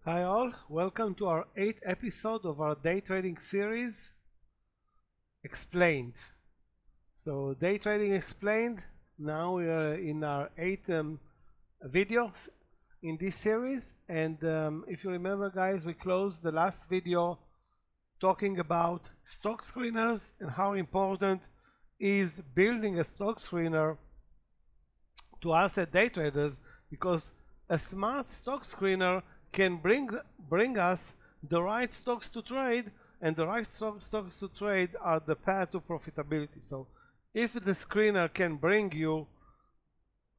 Hi all, welcome to our 8th episode of our day trading series, Explained. So day trading explained, now we are in our 8th videos in this series, and if you remember guys, we closed the last video talking about stock screeners and how important is building a stock screener to us as day traders, because a smart stock screener can bring us the right stocks to trade, and the right stocks to trade are the path to profitability. So if the screener can bring you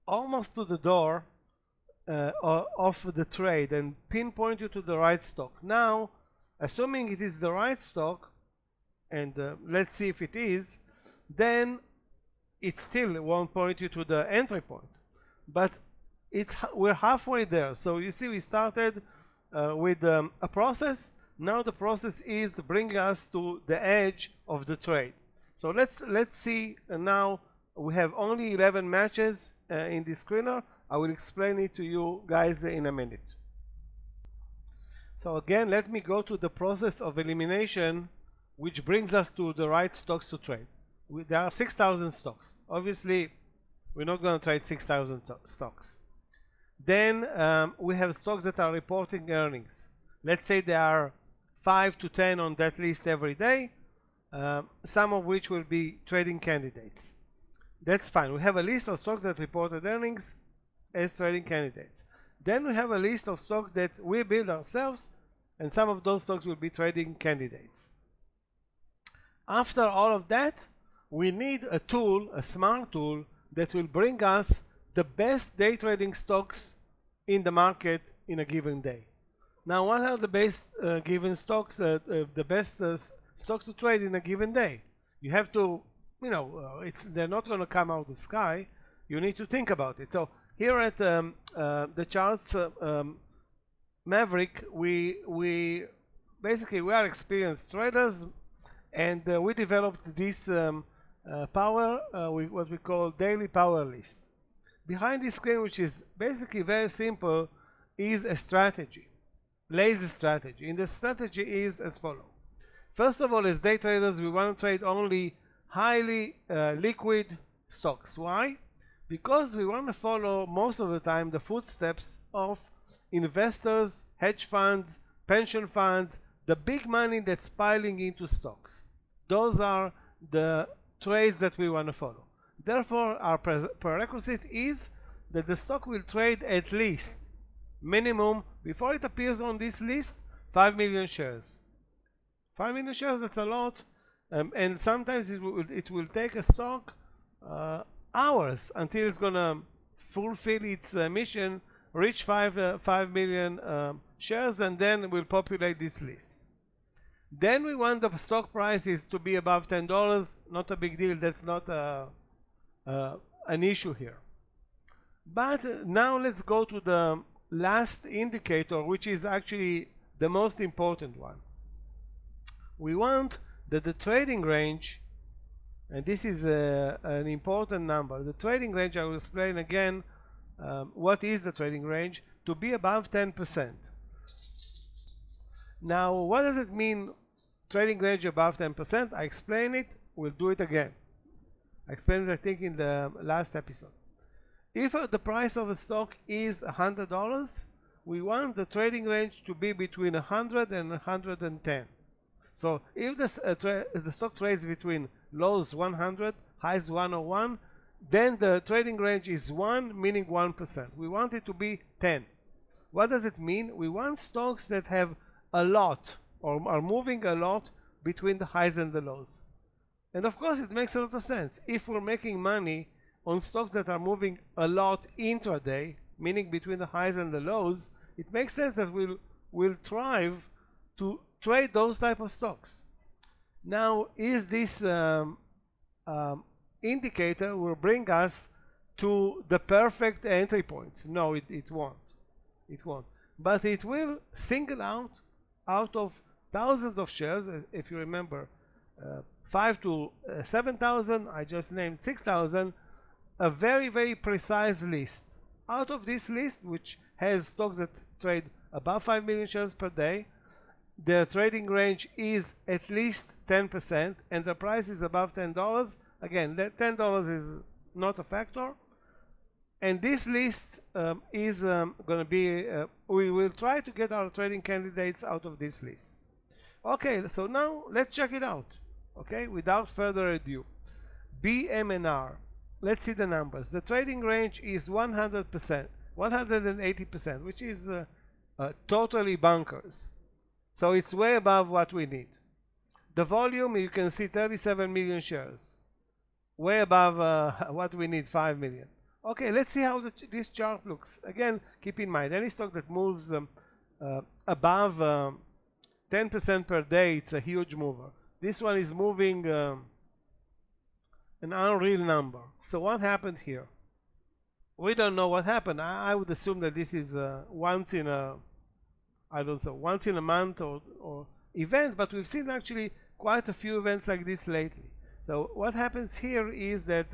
almost to the door of the trade and pinpoint you to the right stock, now assuming it is the right stock, and let's see if it is, then it still won't point you to the entry point, but we're halfway there. So you see, we started with a process. Now the process is bringing us to the edge of the trade. So let's see. Now we have only 11 matches in this screener. I will explain it to you guys in a minute. So again, let me go to the process of elimination, which brings us to the right stocks to trade. There are 6,000 stocks. Obviously, we're not going to trade 6,000 stocks. Then we have stocks that are reporting earnings. Let's say there are 5 to 10 on that list every day, some of which will be trading candidates. That's fine. We have a list of stocks that reported earnings as trading candidates. Then we have a list of stocks that we build ourselves, and some of those stocks will be trading candidates. After all of that, we need a tool, a smart tool, that will bring us the best day trading stocks in the market in a given day. Now, what are the best given stocks, the best stocks to trade in a given day? You have to, they're not going to come out of the sky. You need to think about it. So here at the charts Maverick, we basically are experienced traders, and we developed this what we call daily power list. Behind this screen, which is basically very simple, is a strategy, lazy strategy. And the strategy is as follows. First of all, as day traders, we want to trade only highly liquid stocks. Why? Because we want to follow most of the time the footsteps of investors, hedge funds, pension funds, the big money that's piling into stocks. Those are the trades that we want to follow. Therefore, our prerequisite is that the stock will trade at least, minimum, before it appears on this list, 5 million shares. 5 million shares, that's a lot, and sometimes it will take a stock hours until it's going to fulfill its mission, reach 5 million shares, and then we'll populate this list. Then we want the stock prices to be above $10. Not a big deal. That's not an issue here. But now let's go to the last indicator, which is actually the most important one. We want that the trading range, and this is an important number, the trading range, I will explain again what is the trading range, to be above 10%. Now, what does it mean, trading range above 10%? I explained it. We'll do it again. I explained it, I think, in the last episode. If the price of a stock is $100, we want the trading range to be between 100 and 110. So if the stock trades between lows 100, highs 101, then the trading range is 1, meaning 1%. We want it to be 10. What does it mean? We want stocks that have a lot, or are moving a lot, between the highs and the lows. And of course, it makes a lot of sense. If we're making money on stocks that are moving a lot intraday, meaning between the highs and the lows, it makes sense that we'll thrive to trade those type of stocks. Now, is this indicator will bring us to the perfect entry points? No, it won't. It won't. But it will single out of thousands of shares, if you remember, 5 to 7,000, I just named 6,000, a very, very precise list. Out of this list, which has stocks that trade above 5 million shares per day. The trading range is at least 10%, and the price is above $10. Again, that $10 is not a factor. And this list is going to be, we will try to get our trading candidates out of this list. Okay, so now let's check it out. Okay, without further ado, BMNR. Let's see the numbers. The trading range is 100%, 180%, which is totally bonkers. So it's way above what we need. The volume, you can see 37 million shares, way above what we need, 5 million. Okay, let's see how this chart looks. Again, keep in mind, any stock that moves above 10% per day, it's a huge mover. This one is moving an unreal number. So what happened here? We don't know what happened. I would assume that this is once in a, I don't know, once in a month or event, but we've seen actually quite a few events like this lately. So what happens here is that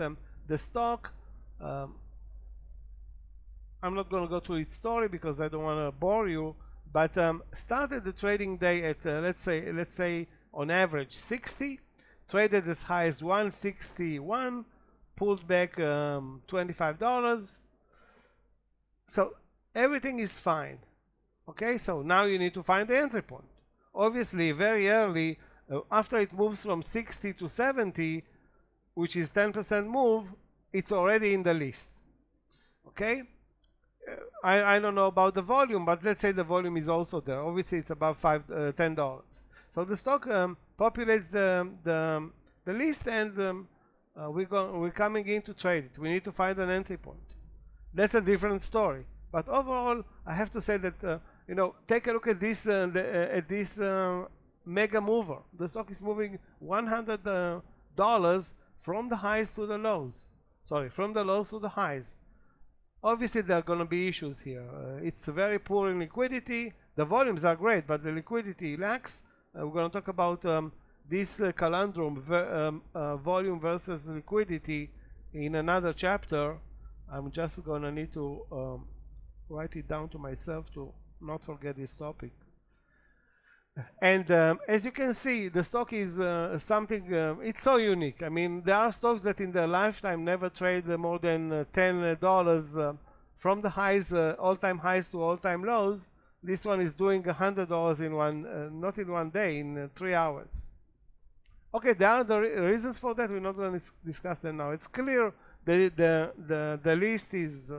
the stock, I'm not going to go through its story because I don't want to bore you, but started the trading day at let's say on average 60, traded as high as 161, pulled back $25. So everything is fine. Okay, so now you need to find the entry point. Obviously, very early, after it moves from 60 to 70, which is 10% move, it's already in the list. Okay, I don't know about the volume, but let's say the volume is also there. Obviously, it's above $10. So the stock populates the list, and we're coming in to trade it. We need to find an entry point. That's a different story. But overall, I have to say that you know, take a look at this mega mover. The stock is moving $100 from the highs to the lows. Sorry, from the lows to the highs. Obviously, there are going to be issues here. It's very poor in liquidity. The volumes are great, but the liquidity lacks. We're going to talk about this conundrum, volume versus liquidity, in another chapter. I'm just going to need to write it down to myself to not forget this topic. And as you can see, the stock is something, it's so unique. I mean, there are stocks that in their lifetime never trade more than $10 from the highs, all-time highs to all-time lows. This one is doing $100 in one, not in one day, in 3 hours. Okay, there are the reasons for that. We're not going to discuss them now. It's clear that the list is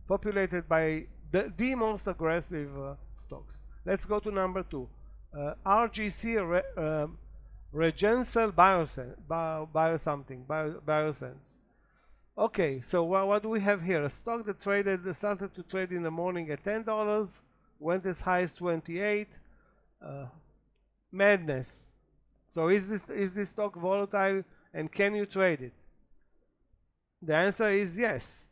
populated by the most aggressive stocks. Let's go to number 2. RGC, Regencel Biosense. Okay, so what do we have here? A stock that started to trade in the morning at $10, went as high as 28. Madness. So is this stock volatile, and can you trade it? The answer is yes.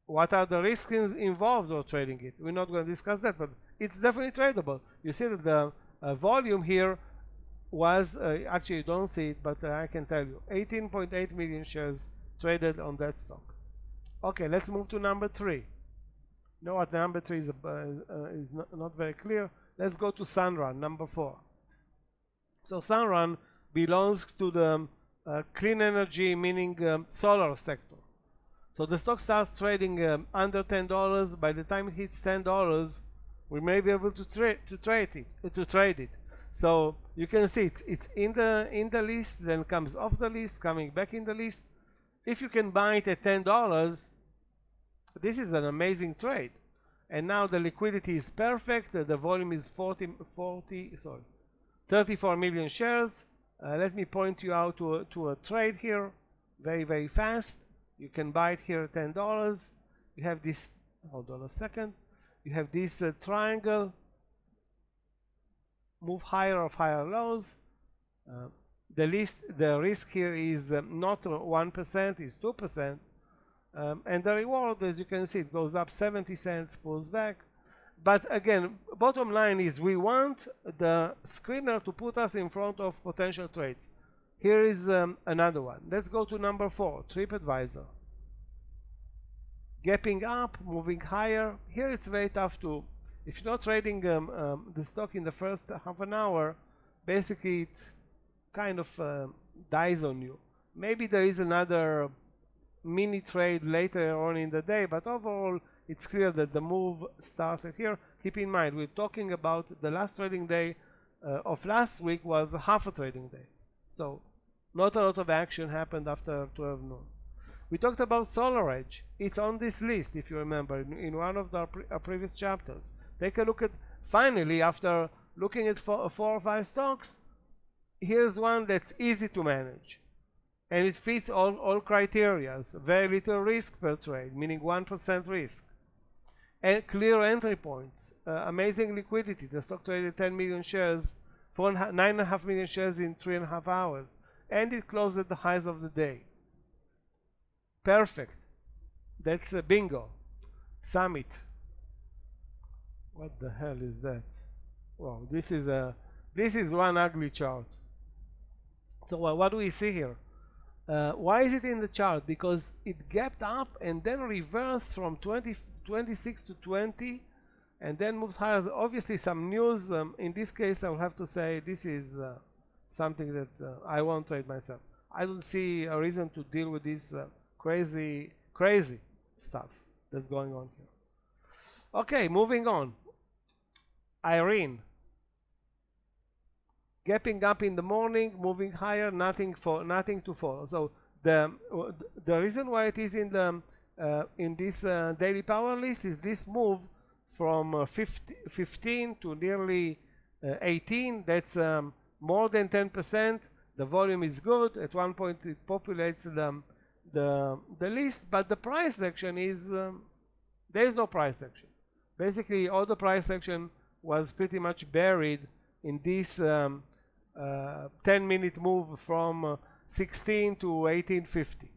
What are the risks involved of trading it? We're not going to discuss that, but it's definitely tradable. You see that the volume here was, actually you don't see it, but I can tell you, 18.8 million shares traded on that stock. Okay, let's move to number 3. You know what, number 3 is not very clear. Let's go to Sunrun, number 4. So Sunrun belongs to the clean energy, meaning solar sector. So the stock starts trading under $10. By the time it hits $10, we may be able to trade it. So you can see it's in the list, then comes off the list, coming back in the list. If you can buy it at $10, this is an amazing trade. And now the liquidity is perfect. The volume is 34 million shares. Let me point you out to a trade here, very, very fast. You can buy it here at $10. You have this, hold on a second. You have this triangle, move higher of higher lows. The risk here is not 1%, it's 2%. And the reward, as you can see, it goes up 70 cents, pulls back. But again, bottom line is we want the screener to put us in front of potential trades. Here is another one. Let's go to number 4, TripAdvisor. Gapping up, moving higher. Here it's very tough to If you're not trading the stock in the first half an hour, basically it kind of dies on you. Maybe there is another mini trade later on in the day, but overall it's clear that the move started here. Keep in mind, we're talking about the last trading day of last week was half a trading day. So not a lot of action happened after 12 noon. We talked about SolarEdge. It's on this list, if you remember, in one of our previous chapters. Take a look at, finally, after looking at four or five stocks, here's one that's easy to manage. And it fits all criteria. Very little risk per trade, meaning 1% risk. And clear entry points. Amazing liquidity. The stock traded 10 million shares, 9.5 million shares in 3.5 hours. And it closed at the highs of the day. Perfect. That's a bingo. Summit. What the hell is that? Wow, this is one ugly chart. So what do we see here? Why is it in the chart? Because it gapped up and then reversed from 26 to 20 and then moved higher. Obviously some news. In this case I will have to say this is something that I won't trade myself. I don't see a reason to deal with this crazy stuff that's going on here. Okay, moving on. Irene. Gapping up in the morning, moving higher, nothing to follow. So the reason why it is in this daily power list is this move from 15 to nearly 18. That's more than 10%. The volume is good. At one point it populates the list, but the price action is there is no price action. Basically, all the price action was pretty much buried in this 10-minute move from 16 to 18.50.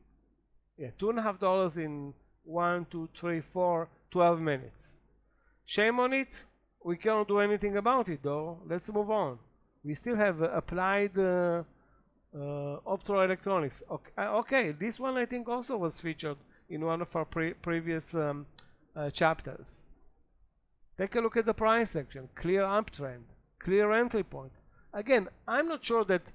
Yeah, $2.50 in 1, 2, 3, 4, 12 minutes. Shame on it. We cannot do anything about it though. Let's move on. We still have applied optoelectronics. Okay, this one I think also was featured in one of our previous chapters. Take a look at the price action. Clear uptrend, clear entry point. Again, I'm not sure that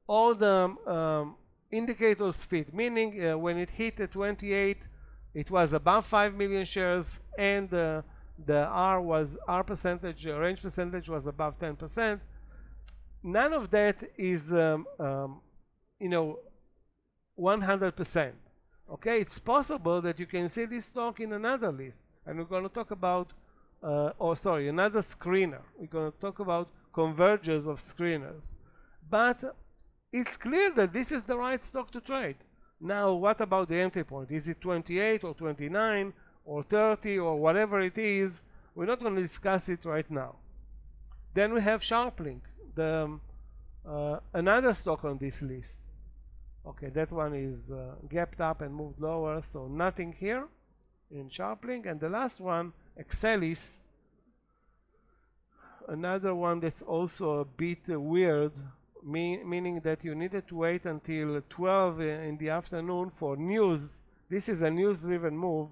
all the indicators fit, meaning when it hit at 28, it was above 5 million shares, and the R percentage, range percentage was above 10%. None of that is 100%. Okay, it's possible that you can see this stock in another list, and we're going to talk about another screener. We're going to talk about convergence of screeners. But it's clear that this is the right stock to trade. Now, what about the entry point? Is it 28 or 29 or 30 or whatever it is? We're not going to discuss it right now. Then we have SharpLink, another stock on this list. Okay, that one is gapped up and moved lower, so nothing here in SharpLink. And the last one, Excelis, another one that's also a bit weird, meaning that you needed to wait until 12 in the afternoon for news. This is a news-driven move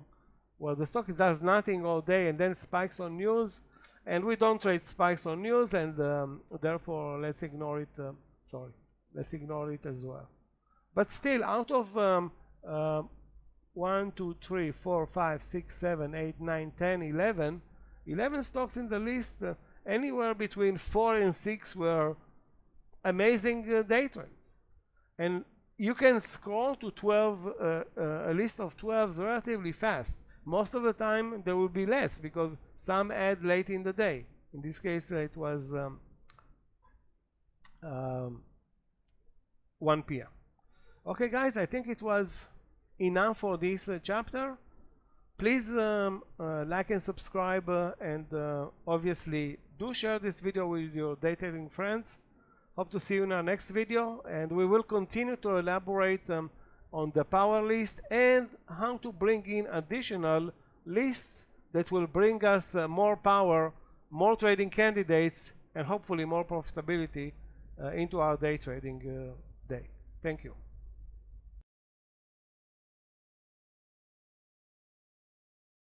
where the stock does nothing all day and then spikes on news, and we don't trade spikes on news, and therefore let's ignore it. Let's ignore it as well. But still, out of 1, 2, 3, 4, 5, 6, 7, 8, 9, 10, 11 stocks in the list, anywhere between 4 and 6 were amazing day trades. And you can scroll to 12, a list of 12s relatively fast. Most of the time there will be less because some add late in the day. In this case it was 1 p.m. Okay guys, I think it was enough for this chapter. Please like and subscribe, and obviously do share this video with your day trading friends. Hope to see you in our next video, and we will continue to elaborate on the power list and how to bring in additional lists that will bring us more power, more trading candidates, and hopefully more profitability into our day trading day. Thank you.